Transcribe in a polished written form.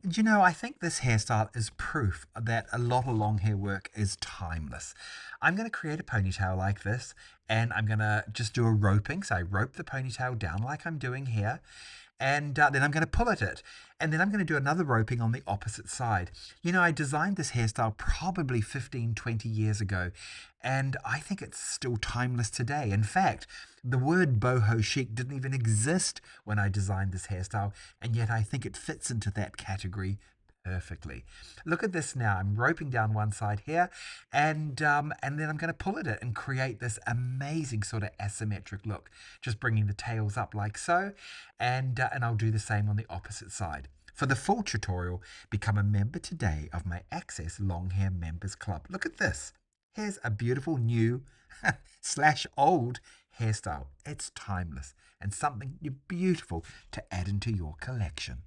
You know, I think this hairstyle is proof that a lot of long hair work is timeless. I'm going to create a ponytail like this and I'm going to just do a roping. So I rope the ponytail down like I'm doing here and then I'm going to pull at it. And then I'm going to do another roping on the opposite side. You know, I designed this hairstyle probably 15, 20 years ago, and I think it's still timeless today. In fact, the word boho chic didn't even exist when I designed this hairstyle, and yet I think it fits into that category perfectly. Look at this now. I'm roping down one side here, and then I'm going to pull at it and create this amazing sort of asymmetric look. Just bringing the tails up like so, and I'll do the same on the opposite side. For the full tutorial, become a member today of my Access Long Hair Members Club. Look at this. Here's a beautiful new slash old hairstyle. It's timeless and something beautiful to add into your collection.